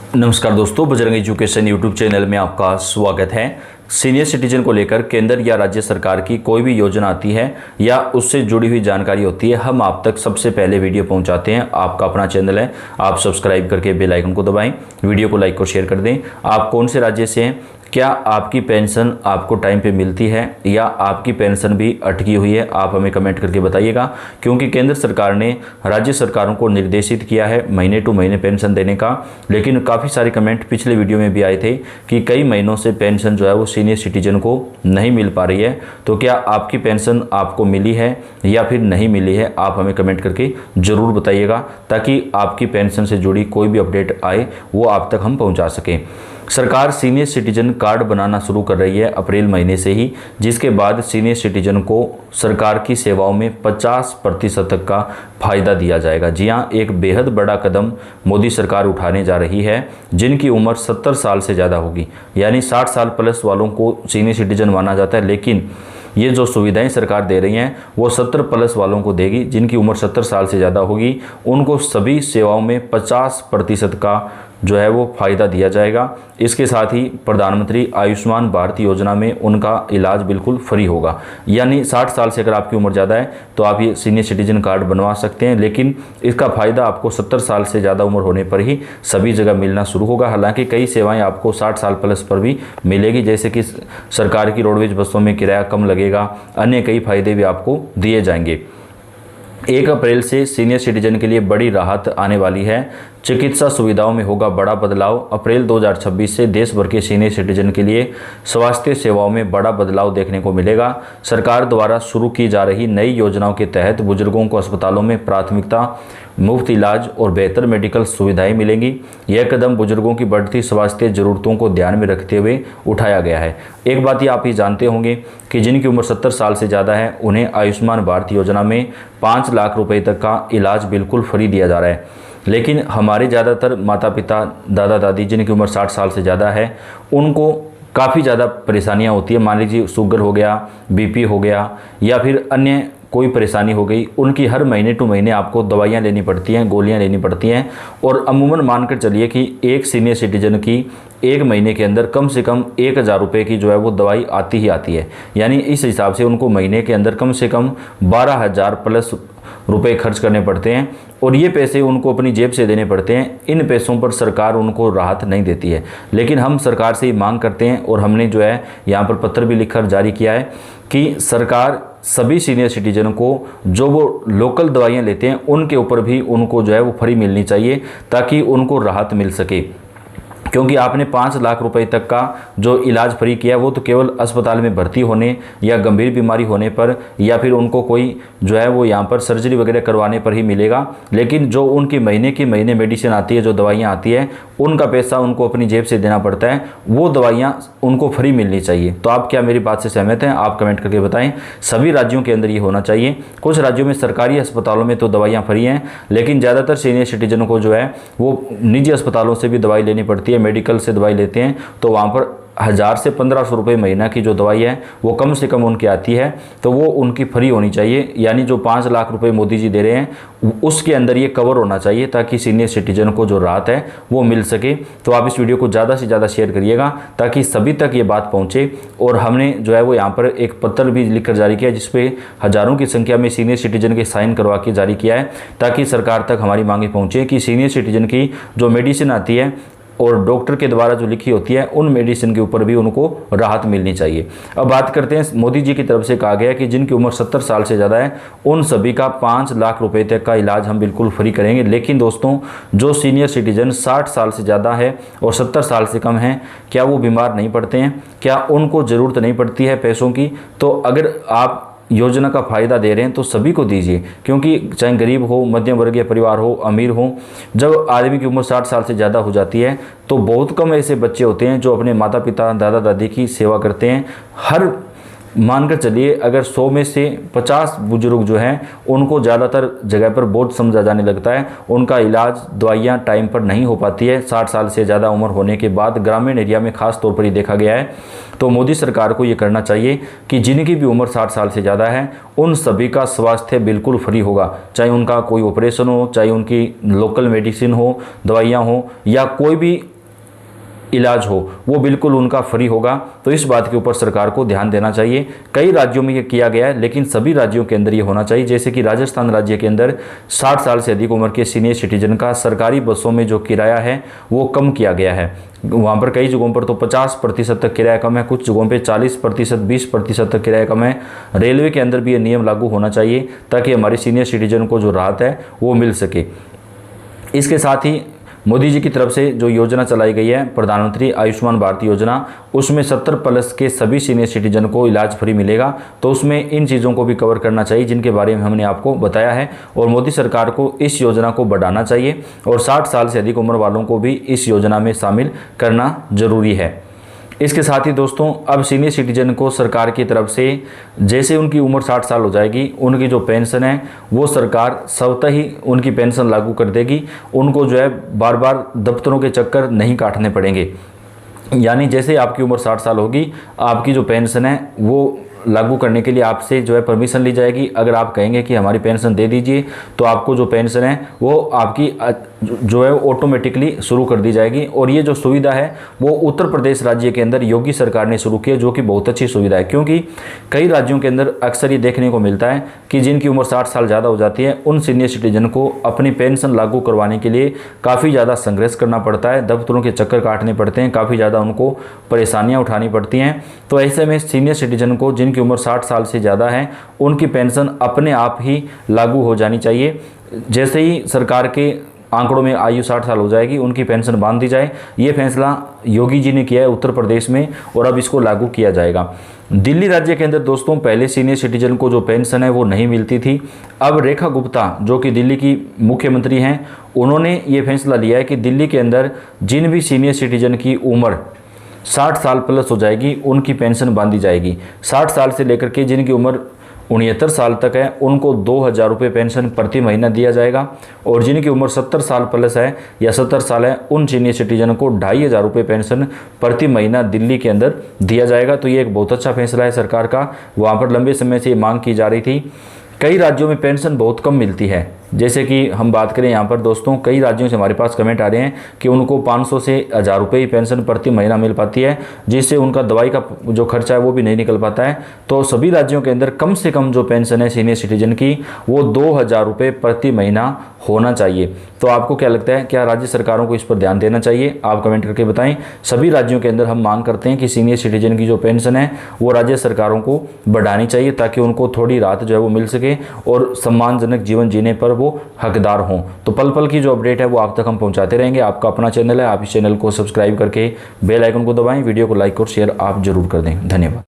नमस्कार दोस्तों, Bajrang education YouTube channel में आपका स्वागत है। सीनियर सिटीजन को लेकर केंद्र या राज्य सरकार की कोई भी योजना आती है या उससे जुड़ी हुई जानकारी होती है, हम आप तक सबसे पहले वीडियो पहुंचाते हैं। आपका अपना चैनल है, आप सब्सक्राइब करके बेल आइकन को दबाएं, वीडियो को लाइक और शेयर कर दें। आप कौन से राज्य से हैं, क्या आपकी पेंशन आपको टाइम पे मिलती है या आपकी पेंशन भी अटकी हुई है, आप हमें कमेंट करके बताइएगा। क्योंकि केंद्र सरकार ने राज्य सरकारों को निर्देशित किया है महीने टू महीने पेंशन देने का, लेकिन काफ़ी सारे कमेंट पिछले वीडियो में भी आए थे कि कई महीनों से पेंशन जो है वो सीनियर सिटीजन को नहीं मिल पा रही है। तो क्या आपकी पेंशन आपको मिली है या फिर नहीं मिली है, आप हमें कमेंट करके ज़रूर बताइएगा, ताकि आपकी पेंशन से जुड़ी कोई भी अपडेट आए वो आप तक हम पहुँचा सकें। सरकार सीनियर सिटीजन कार्ड बनाना शुरू कर रही है अप्रैल महीने से ही, जिसके बाद सीनियर सिटीजन को सरकार की सेवाओं में 50% तक का फायदा दिया जाएगा। जी हाँ, एक बेहद बड़ा कदम मोदी सरकार उठाने जा रही है। जिनकी उम्र 70 साल से ज़्यादा होगी, यानी 60 साल प्लस वालों को सीनियर सिटीजन माना जाता है, लेकिन ये जो सुविधाएं सरकार दे रही हैं वो 70 प्लस वालों को देगी। जिनकी उम्र 70 साल से ज़्यादा होगी उनको सभी सेवाओं में 50% का जो है वो फ़ायदा दिया जाएगा। इसके साथ ही प्रधानमंत्री आयुष्मान भारत योजना में उनका इलाज बिल्कुल फ्री होगा। यानी 60 साल से अगर आपकी उम्र ज़्यादा है तो आप ये सीनियर सिटीजन कार्ड बनवा सकते हैं, लेकिन इसका फ़ायदा आपको 70 साल से ज़्यादा उम्र होने पर ही सभी जगह मिलना शुरू होगा। हालांकि कई सेवाएं आपको 60 साल प्लस पर भी मिलेगी, जैसे कि सरकार की रोडवेज बसों में किराया कम लगेगा, अन्य कई फ़ायदे भी आपको दिए जाएंगे। 1 अप्रैल से सीनियर सिटीजन के लिए बड़ी राहत आने वाली है। चिकित्सा सुविधाओं में होगा बड़ा बदलाव। अप्रैल 2026 से देश भर के सीनियर सिटीजन के लिए स्वास्थ्य सेवाओं में बड़ा बदलाव देखने को मिलेगा। सरकार द्वारा शुरू की जा रही नई योजनाओं के तहत बुजुर्गों को अस्पतालों में प्राथमिकता, मुफ्त इलाज और बेहतर मेडिकल सुविधाएं मिलेंगी। यह कदम बुजुर्गों की बढ़ती स्वास्थ्य जरूरतों को ध्यान में रखते हुए उठाया गया है। एक बात ये आप ही जानते होंगे कि जिनकी उम्र 70 साल से ज़्यादा है उन्हें आयुष्मान भारत योजना में 5 लाख रुपए तक का इलाज बिल्कुल फ्री दिया जा रहा है। लेकिन हमारे ज़्यादातर माता पिता, दादा दादी जिनकी उम्र 60 साल से ज़्यादा है उनको काफ़ी ज़्यादा परेशानियां होती है। मान लीजिए शुगर हो गया, बीपी हो गया या फिर अन्य कोई परेशानी हो गई, उनकी हर महीने टू महीने आपको दवाइयाँ लेनी पड़ती हैं, गोलियाँ लेनी पड़ती हैं। और अमूमन मानकर चलिए कि एक सीनियर सिटीजन की एक महीने के अंदर कम से कम 1000 रुपये की जो है वो दवाई आती ही आती है। यानी इस हिसाब से उनको महीने के अंदर कम से कम 12,000 प्लस रुपए खर्च करने पड़ते हैं और ये पैसे उनको अपनी जेब से देने पड़ते हैं। इन पैसों पर सरकार उनको राहत नहीं देती है, लेकिन हम सरकार से मांग करते हैं और हमने जो है यहाँ पर पत्र भी लिखकर जारी किया है कि सरकार सभी सीनियर सिटीजन को जो वो लोकल दवाइयाँ लेते हैं उनके ऊपर भी उनको जो है वो फ्री मिलनी चाहिए, ताकि उनको राहत मिल सके। क्योंकि आपने 5 लाख रुपए तक का जो इलाज फ्री किया वो तो केवल अस्पताल में भर्ती होने या गंभीर बीमारी होने पर या फिर उनको कोई जो है वो यहाँ पर सर्जरी वगैरह करवाने पर ही मिलेगा। लेकिन जो उनकी महीने की महीने मेडिसिन आती है, जो दवाइयाँ आती है, उनका पैसा उनको अपनी जेब से देना पड़ता है, वो दवाइयाँ उनको फ्री मिलनी चाहिए। तो आप क्या मेरी बात से सहमत हैं? आप कमेंट करके बताएं। सभी राज्यों के अंदर ये होना चाहिए। कुछ राज्यों में सरकारी अस्पतालों में तो दवाइयाँ फ्री हैं, लेकिन ज़्यादातर सीनियर सिटीजनों को जो है वो निजी अस्पतालों से भी दवाई लेनी पड़ती है, मेडिकल से दवाई लेते हैं, तो वहाँ पर 1000 से 1500 रुपये महीना की जो दवाई है वो कम से कम उनकी आती है, तो वो उनकी फ्री होनी चाहिए। यानी जो 5 लाख रुपए मोदी जी दे रहे हैं उसके अंदर ये कवर होना चाहिए, ताकि सीनियर सिटीजन को जो राहत है वो मिल सके। तो आप इस वीडियो को ज़्यादा से ज़्यादा शेयर करिएगा ताकि सभी तक ये बात पहुँचे। और हमने जो है वो यहाँ पर एक पत्र भी लिखकर जारी किया जिसपे हज़ारों की संख्या में सीनियर सिटीजन के साइन करवा के जारी किया है, ताकि सरकार तक हमारी मांगे पहुँचे कि सीनियर सिटीजन की जो मेडिसिन आती है और डॉक्टर के द्वारा जो लिखी होती है उन मेडिसिन के ऊपर भी उनको राहत मिलनी चाहिए। अब बात करते हैं, मोदी जी की तरफ से कहा गया कि जिनकी उम्र 70 साल से ज़्यादा है उन सभी का 5 लाख रुपए तक का इलाज हम बिल्कुल फ्री करेंगे। लेकिन दोस्तों, जो सीनियर सिटीजन 60 साल से ज़्यादा है और 70 साल से कम है, क्या वो बीमार नहीं पड़ते हैं? क्या उनको ज़रूरत नहीं पड़ती है पैसों की? तो अगर आप योजना का फ़ायदा दे रहे हैं तो सभी को दीजिए, क्योंकि चाहे गरीब हो, मध्यम वर्गीय परिवार हो, अमीर हो, जब आदमी की उम्र 60 साल से ज़्यादा हो जाती है तो बहुत कम ऐसे बच्चे होते हैं जो अपने माता पिता, दादा दादी की सेवा करते हैं। हर मानकर चलिए अगर 100 में से 50 बुजुर्ग जो हैं उनको ज़्यादातर जगह पर बोझ समझा जाने लगता है, उनका इलाज, दवाइयाँ टाइम पर नहीं हो पाती है 60 साल से ज़्यादा उम्र होने के बाद। ग्रामीण एरिया में ख़ास तौर पर ये देखा गया है। तो मोदी सरकार को ये करना चाहिए कि जिनकी भी उम्र 60 साल से ज़्यादा है उन सभी का स्वास्थ्य बिल्कुल फ्री होगा, चाहे उनका कोई ऑपरेशन हो, चाहे उनकी लोकल मेडिसिन हो, दवाइयाँ हो, या कोई भी इलाज हो वो बिल्कुल उनका फ्री होगा। तो इस बात के ऊपर सरकार को ध्यान देना चाहिए। कई राज्यों में ये किया गया है, लेकिन सभी राज्यों के अंदर ये होना चाहिए। जैसे कि राजस्थान राज्य के अंदर 60 साल से अधिक उम्र के सीनियर सिटीजन का सरकारी बसों में जो किराया है वो कम किया गया है। वहाँ पर कई जगहों पर तो 50% तक किराया कम है, कुछ जगहों पे 40%, 20% तक किराया कम है। रेलवे के अंदर भी ये नियम लागू होना चाहिए ताकि हमारे सीनियर सिटीजन को जो राहत है वो मिल सके। इसके साथ ही मोदी जी की तरफ से जो योजना चलाई गई है प्रधानमंत्री आयुष्मान भारत योजना, उसमें 70+ के सभी सीनियर सिटीजन को इलाज फ्री मिलेगा। तो उसमें इन चीज़ों को भी कवर करना चाहिए जिनके बारे में हमने आपको बताया है। और मोदी सरकार को इस योजना को बढ़ाना चाहिए और 60 साल से अधिक उम्र वालों को भी इस योजना में शामिल करना जरूरी है। इसके साथ ही दोस्तों अब सीनियर सिटीजन को सरकार की तरफ से जैसे उनकी उम्र 60 साल हो जाएगी उनकी जो पेंशन है वो सरकार स्वतः ही उनकी पेंशन लागू कर देगी। उनको जो है बार बार दफ्तरों के चक्कर नहीं काटने पड़ेंगे। यानी जैसे आपकी उम्र 60 साल होगी आपकी जो पेंशन है वो लागू करने के लिए आपसे जो है परमिशन ली जाएगी। अगर आप कहेंगे कि हमारी पेंशन दे दीजिए तो आपको जो पेंशन है वो आपकी जो है ऑटोमेटिकली शुरू कर दी जाएगी। और ये जो सुविधा है वो उत्तर प्रदेश राज्य के अंदर योगी सरकार ने शुरू की है, जो कि बहुत अच्छी सुविधा है। क्योंकि कई राज्यों के अंदर अक्सर ये देखने को मिलता है कि जिनकी उम्र 60 साल ज़्यादा हो जाती है उन सीनियर सिटीजन को अपनी पेंशन लागू करवाने के लिए काफ़ी ज़्यादा संघर्ष करना पड़ता है, दफ्तरों के चक्कर काटने पड़ते हैं, काफ़ी ज़्यादा उनको परेशानियाँ उठानी पड़ती हैं। तो ऐसे में सीनियर सिटीजन को जिनकी उम्र 60 साल से ज़्यादा है उनकी पेंशन अपने आप ही लागू हो जानी चाहिए। जैसे ही सरकार के आंकड़ों में आयु 60 साल हो जाएगी उनकी पेंशन बांध दी जाए। ये फैसला योगी जी ने किया है उत्तर प्रदेश में और अब इसको लागू किया जाएगा। दिल्ली राज्य के अंदर दोस्तों पहले सीनियर सिटीजन को जो पेंशन है वो नहीं मिलती थी। अब रेखा गुप्ता जो कि दिल्ली की मुख्यमंत्री हैं उन्होंने ये फैसला लिया है कि दिल्ली के अंदर जिन भी सीनियर सिटीजन की उम्र 60 साल प्लस हो जाएगी उनकी पेंशन बांधी जाएगी। 60 साल से लेकर के जिनकी उम्र 69 साल तक है उनको 2000 रुपये पेंशन प्रति महीना दिया जाएगा। और जिनकी उम्र 70 साल प्लस है या 70 साल है उन सीनियर सिटीजन को 2500 रुपये पेंशन प्रति महीना दिल्ली के अंदर दिया जाएगा। तो ये एक बहुत अच्छा फैसला है सरकार का। वहाँ पर लंबे समय से ये मांग की जा रही थी। कई राज्यों में पेंशन बहुत कम मिलती है। जैसे कि हम बात करें यहाँ पर दोस्तों कई राज्यों से हमारे पास कमेंट आ रहे हैं कि उनको 500 से 1000 रुपये ही पेंशन प्रति महीना मिल पाती है, जिससे उनका दवाई का जो खर्चा है वो भी नहीं निकल पाता है। तो सभी राज्यों के अंदर कम से कम जो पेंशन है सीनियर सिटीजन की वो 2000 रुपये प्रति महीना होना चाहिए। तो आपको क्या लगता है, क्या राज्य सरकारों को इस पर ध्यान देना चाहिए? आप कमेंट करके बताएं। सभी राज्यों के अंदर हम मांग करते हैं कि सीनियर सिटीजन की जो पेंशन है वो राज्य सरकारों को बढ़ानी चाहिए ताकि उनको थोड़ी राहत जो है वो मिल सके और सम्मानजनक जीवन जीने पर वो हकदार हों। तो पल पल की जो अपडेट है वो आप तक हम पहुंचाते रहेंगे। आपका अपना चैनल है, आप इस चैनल को सब्सक्राइब करके बेल आइकन को दबाएं, वीडियो को लाइक और शेयर आप जरूर कर दें। धन्यवाद।